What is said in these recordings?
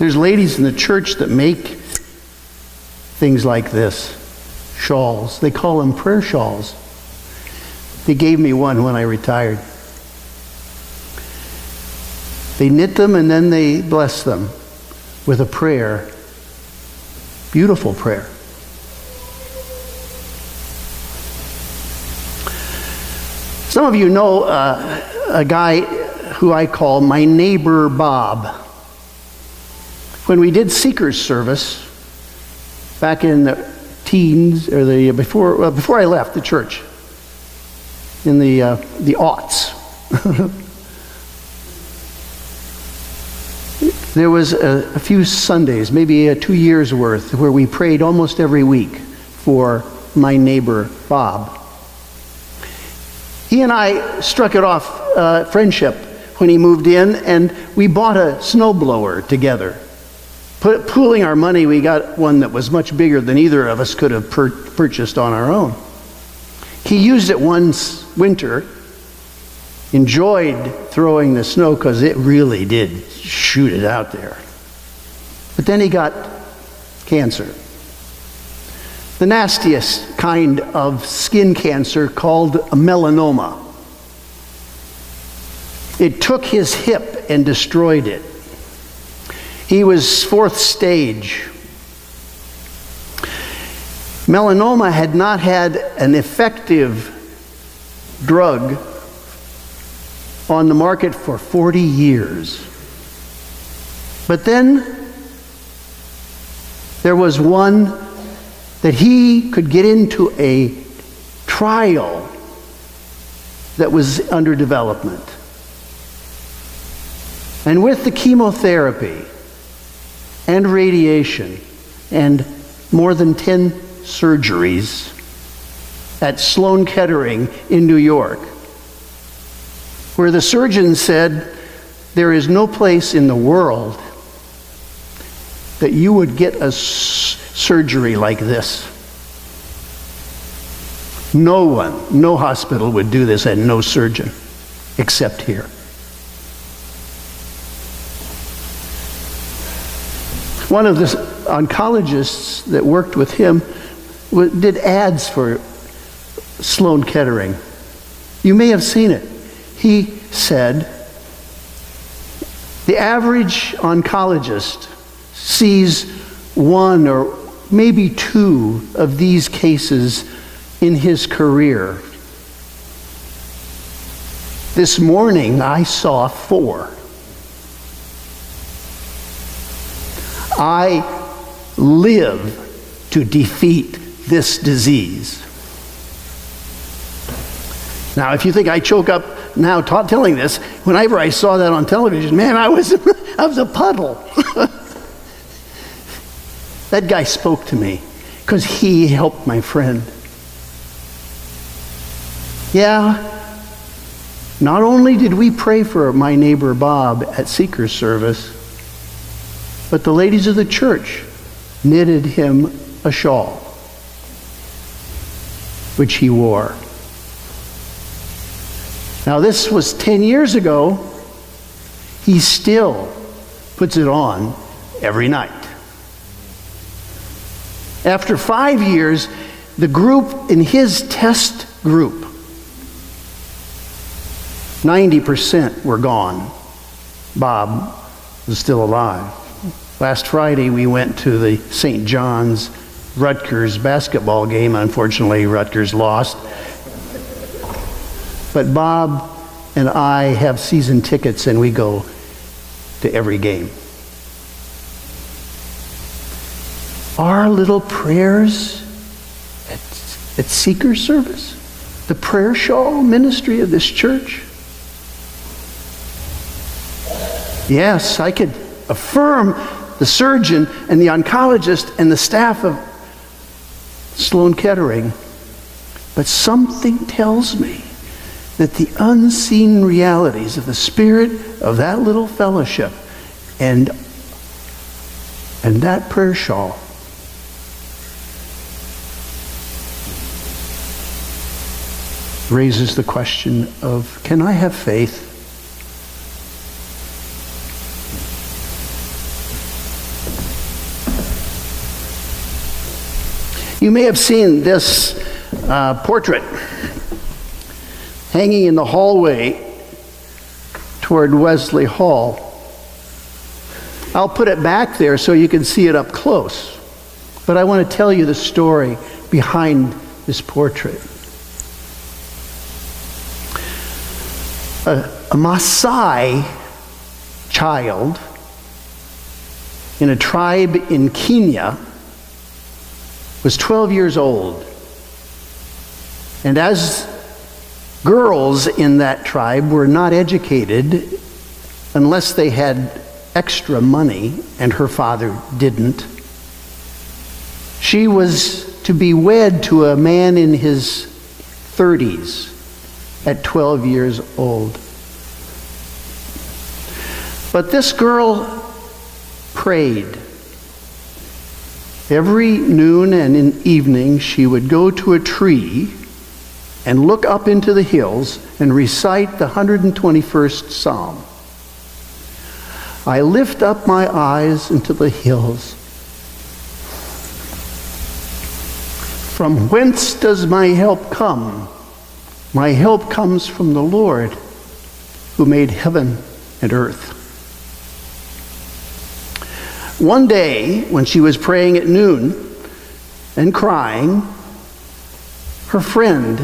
There's ladies in the church that make things like this, shawls. They call them prayer shawls. They gave me one when I retired. They knit them and then they bless them with a prayer. Beautiful prayer. Some of you know a guy who I call my neighbor Bob. When we did Seeker's service back in the teens, or before I left the church, in the aughts, there was a few Sundays, maybe 2 years worth, where we prayed almost every week for my neighbor Bob. He and I struck it off friendship when he moved in, and we bought a snowblower together. Pooling our money, we got one that was much bigger than either of us could have purchased on our own. He used it one winter, enjoyed throwing the snow because it really did shoot it out there. But then he got cancer. The nastiest kind of skin cancer called a melanoma. It took his hip and destroyed it. He was 4th stage. Melanoma had not had an effective drug on the market for 40 years. But then there was one that he could get into a trial that was under development. And with the chemotherapy and radiation and more than 10 surgeries at Sloan Kettering in New York, where the surgeon said, there is no place in the world that you would get a surgery like this. No one, no hospital would do this, and no surgeon, except here. One of the oncologists that worked with him did ads for Sloan Kettering. You may have seen it. He said, the average oncologist sees 1 or maybe 2 of these cases in his career. This morning I saw 4. I live to defeat this disease. Now, if you think I choke up now telling this, whenever I saw that on television, man, I was a puddle. That guy spoke to me because he helped my friend. Yeah, not only did we pray for my neighbor Bob at Seeker's service, but the ladies of the church knitted him a shawl, which he wore. Now, this was 10 years ago. He still puts it on every night. After 5 years, the group in his test group, 90% were gone. Bob was still alive. Last Friday, we went to the St. John's Rutgers basketball game. Unfortunately, Rutgers lost. But Bob and I have season tickets, and we go to every game. Our little prayers at Seeker service, the prayer shawl ministry of this church. Yes, I could affirm the surgeon and the oncologist and the staff of Sloan Kettering, but something tells me that the unseen realities of the spirit of that little fellowship and that prayer shawl raises the question of, can I have faith? You may have seen this portrait hanging in the hallway toward Wesley Hall. I'll put it back there so you can see it up close. But I want to tell you the story behind this portrait. A Maasai child in a tribe in Kenya was 12 years old. And as girls in that tribe were not educated unless they had extra money, and her father didn't, she was to be wed to a man in his 30s at 12 years old. But this girl prayed. Every noon and in evening she would go to a tree and look up into the hills and recite the 121st Psalm. I lift up my eyes into the hills. From whence does my help come? My help comes from the Lord, who made heaven and earth. One day, when she was praying at noon and crying, her friend,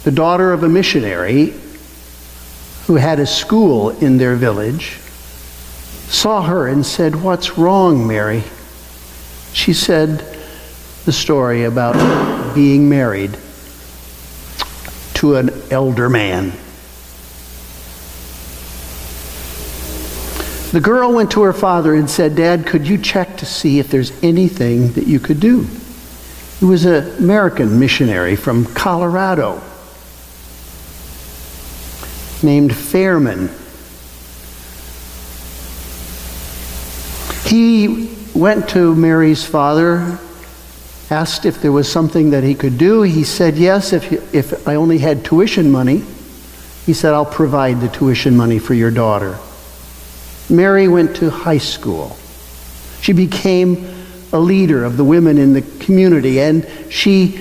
the daughter of a missionary who had a school in their village, saw her and said, "What's wrong, Mary?" She said the story about being married to an elder man. The girl went to her father and said, "Dad, could you check to see if there's anything that you could do?" He was an American missionary from Colorado named Fairman. He went to Mary's father, asked if there was something that he could do. He said, "Yes, if I only had tuition money." He said, "I'll provide the tuition money for your daughter." Mary went to high school. She became a leader of the women in the community, and she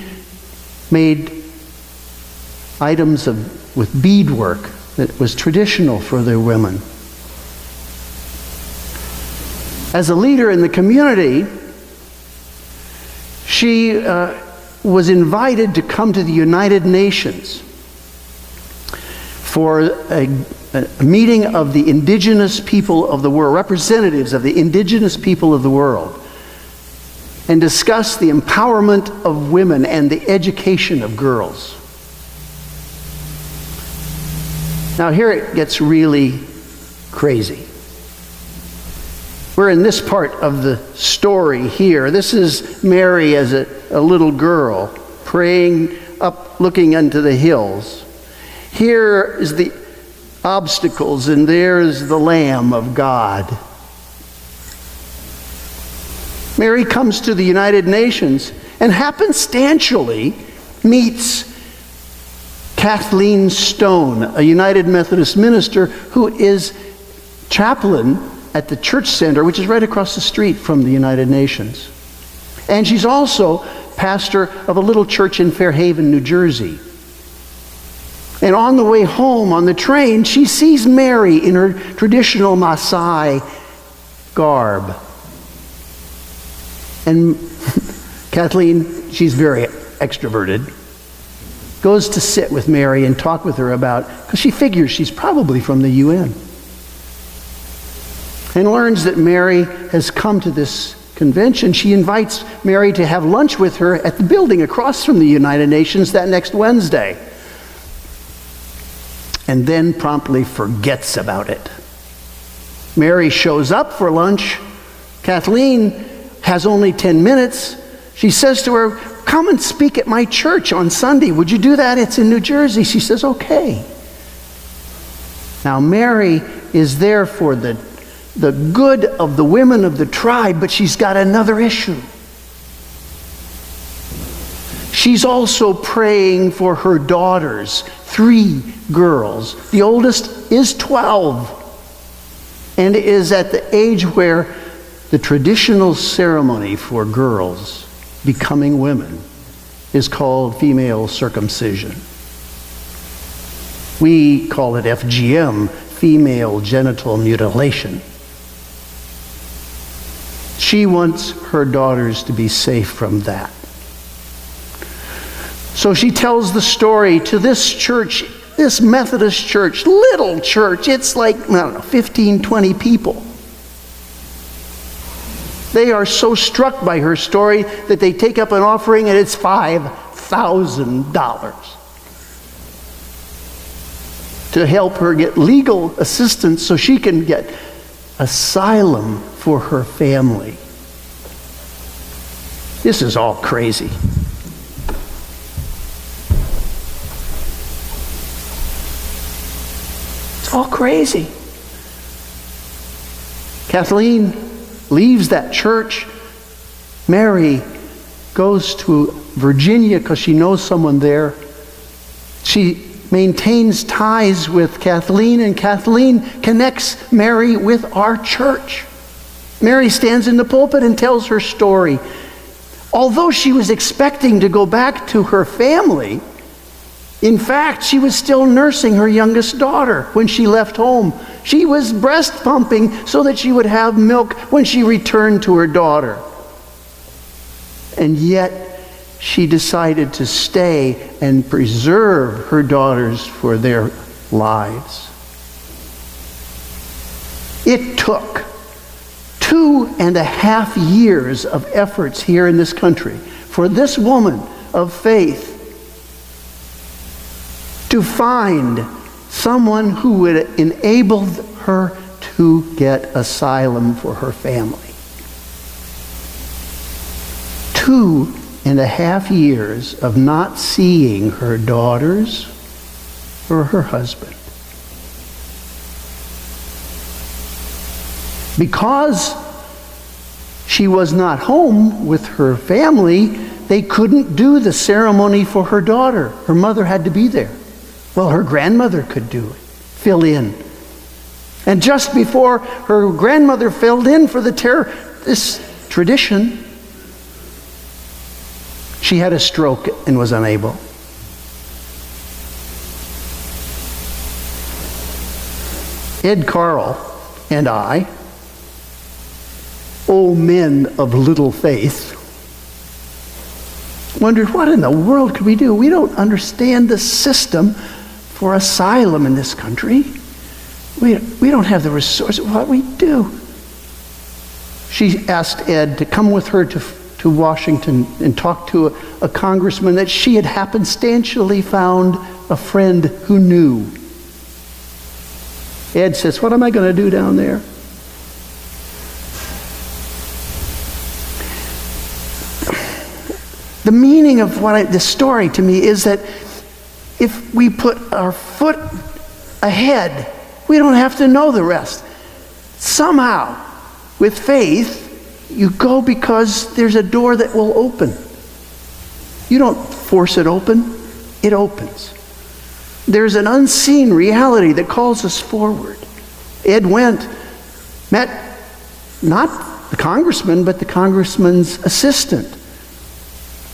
made items with beadwork that was traditional for the women. As a leader in the community, she was invited to come to the United Nations for a meeting of the indigenous people of the world, representatives of the indigenous people of the world, and discuss the empowerment of women and the education of girls. Now here it gets really crazy. We're in this part of the story here. This is Mary as a little girl praying up, looking into the hills. Here is the obstacles, and there's the Lamb of God. Mary comes to the United Nations and happenstantially meets Kathleen Stone, a United Methodist minister who is chaplain at the church center, which is right across the street from the United Nations. And she's also pastor of a little church in Fairhaven, New Jersey. And on the way home on the train, she sees Mary in her traditional Maasai garb. And Kathleen, she's very extroverted, goes to sit with Mary and talk with her about, because she figures she's probably from the UN. And learns that Mary has come to this convention. She invites Mary to have lunch with her at the building across from the United Nations that next Wednesday. And then promptly forgets about it. Mary shows up for lunch. Kathleen has only 10 minutes. She says to her, "Come and speak at my church on Sunday. Would you do that? It's in New Jersey." She says, "Okay." Now Mary is there for the good of the women of the tribe, but she's got another issue. She's also praying for her daughters, 3 girls. The oldest is 12 and is at the age where the traditional ceremony for girls becoming women is called female circumcision. We call it FGM, female genital mutilation. She wants her daughters to be safe from that. So she tells the story to this church, this Methodist church, little church. It's like, 15, 20 people. They are so struck by her story that they take up an offering, and it's $5,000 to help her get legal assistance so she can get asylum for her family. This is all crazy. It's all crazy. Kathleen leaves that church. Mary goes to Virginia because she knows someone there. She maintains ties with Kathleen, and Kathleen connects Mary with our church. Mary stands in the pulpit and tells her story. Although she was expecting to go back to her family, in fact, she was still nursing her youngest daughter when she left home. She was breast pumping so that she would have milk when she returned to her daughter. And yet, she decided to stay and preserve her daughters for their lives. It took 2.5 years of efforts here in this country for this woman of faith to find someone who would enable her to get asylum for her family. 2.5 years of not seeing her daughters or her husband. Because she was not home with her family, they couldn't do the ceremony for her daughter. Her mother had to be there. Well, her grandmother could do it, fill in. And just before her grandmother filled in for this tradition, she had a stroke and was unable. Ed Carl and I, old men of little faith, wondered, what in the world could we do? We don't understand the system for asylum in this country. We don't have the resources. What do we do? She asked Ed to come with her to Washington and talk to a congressman that she had happenstantially found a friend who knew. Ed says, what am I going to do down there? The meaning of this story to me is that if we put our foot ahead, we don't have to know the rest. Somehow, with faith, you go because there's a door that will open. You don't force it open, it opens. There's an unseen reality that calls us forward. Ed went, met not the congressman, but the congressman's assistant.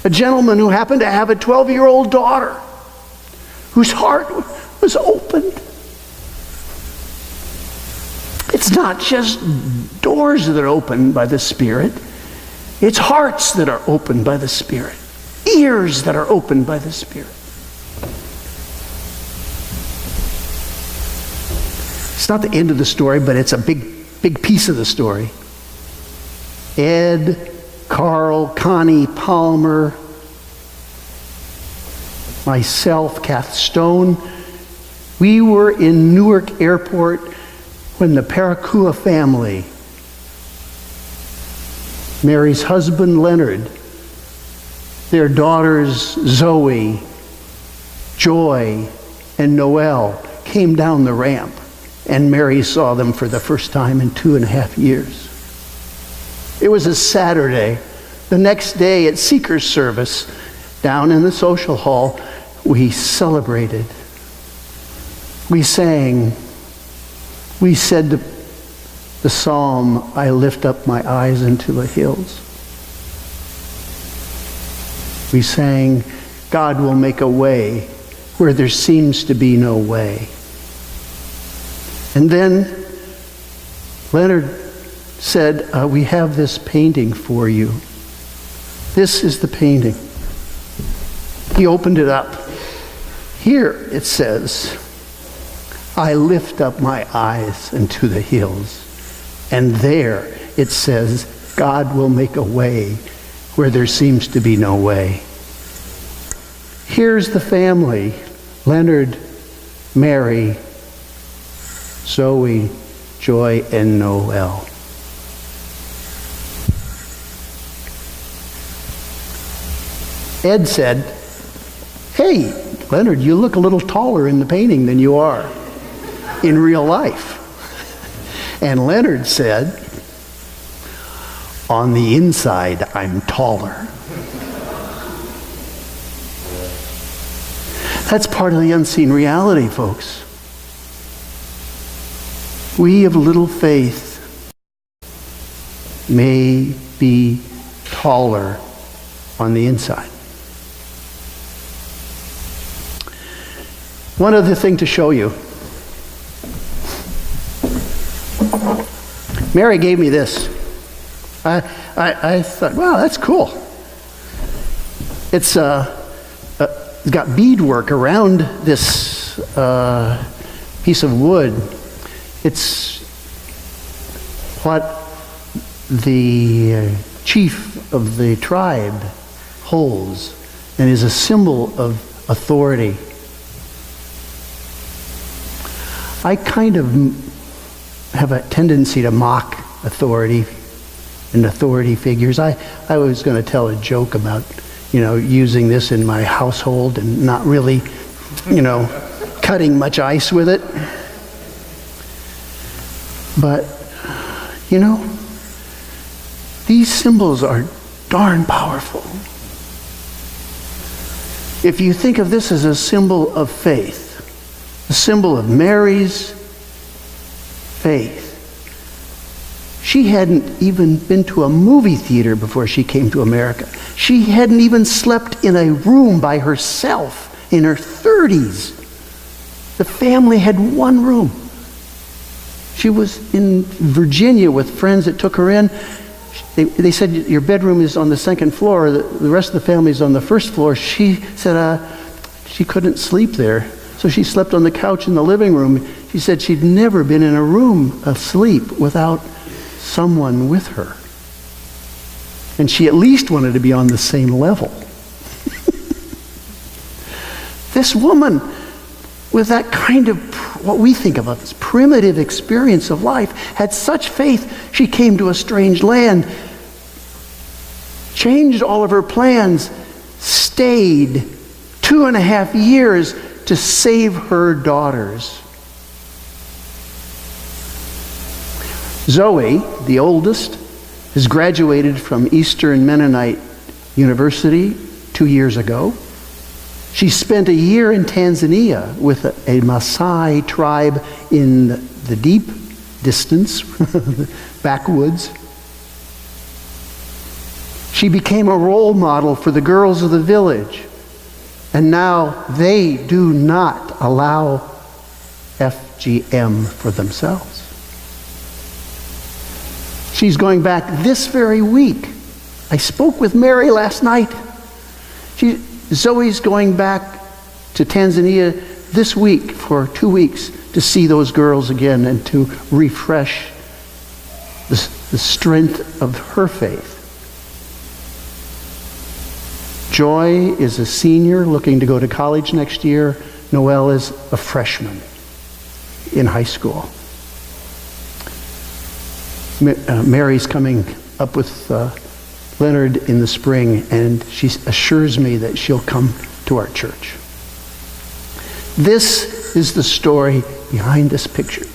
A gentleman who happened to have a 12-year-old daughter whose heart was opened. It's not just doors that are opened by the Spirit. It's hearts that are opened by the Spirit. Ears that are opened by the Spirit. It's not the end of the story, but it's a big piece of the story. Ed, Carl, Connie Palmer, myself, Kath Stone, we were in Newark Airport when the Parakua family, Mary's husband Leonard, their daughters Zoe, Joy, and Noel came down the ramp, and Mary saw them for the first time in 2.5 years. It was a Saturday. The next day at Seeker's service, down in the social hall, we celebrated. We sang. We said the psalm, I lift up my eyes into the hills. We sang, God will make a way where there seems to be no way. And then Leonard said, we have this painting for you. This is the painting. He opened it up. Here it says, I lift up my eyes unto the hills. And there it says, God will make a way where there seems to be no way. Here's the family: Leonard, Mary, Zoe, Joy, and Noel. Ed said, hey, Leonard, you look a little taller in the painting than you are in real life. And Leonard said, on the inside, I'm taller. That's part of the unseen reality, folks. We of little faith may be taller on the inside. One other thing to show you. Mary gave me this. I thought, wow, that's cool. It's got beadwork around this piece of wood. It's what the chief of the tribe holds and is a symbol of authority. I kind of have a tendency to mock authority and authority figures. I was going to tell a joke about, using this in my household and not really, cutting much ice with it. But, these symbols are darn powerful. If you think of this as a symbol of faith, a symbol of Mary's faith. She hadn't even been to a movie theater before she came to America. She hadn't even slept in a room by herself in her 30s. The family had one room. She was in Virginia with friends that took her in. They said, your bedroom is on the second floor. The rest of the family is on the first floor. She said she couldn't sleep there. So she slept on the couch in the living room. She said she'd never been in a room asleep without someone with her. And she at least wanted to be on the same level. This woman, with that kind of, what we think of as primitive experience of life, had such faith. She came to a strange land, changed all of her plans, stayed 2.5 years to save her daughters. Zoe, the oldest, has graduated from Eastern Mennonite University 2 years ago. She spent a year in Tanzania with a Maasai tribe in the deep distance, backwoods. She became a role model for the girls of the village. And now they do not allow FGM for themselves. She's going back this very week. I spoke with Mary last night. Zoe's going back to Tanzania this week for 2 weeks to see those girls again and to refresh the strength of her faith. Joy is a senior looking to go to college next year. Noel is a freshman in high school. Mary's coming up with Leonard in the spring, and she assures me that she'll come to our church. This is the story behind this picture.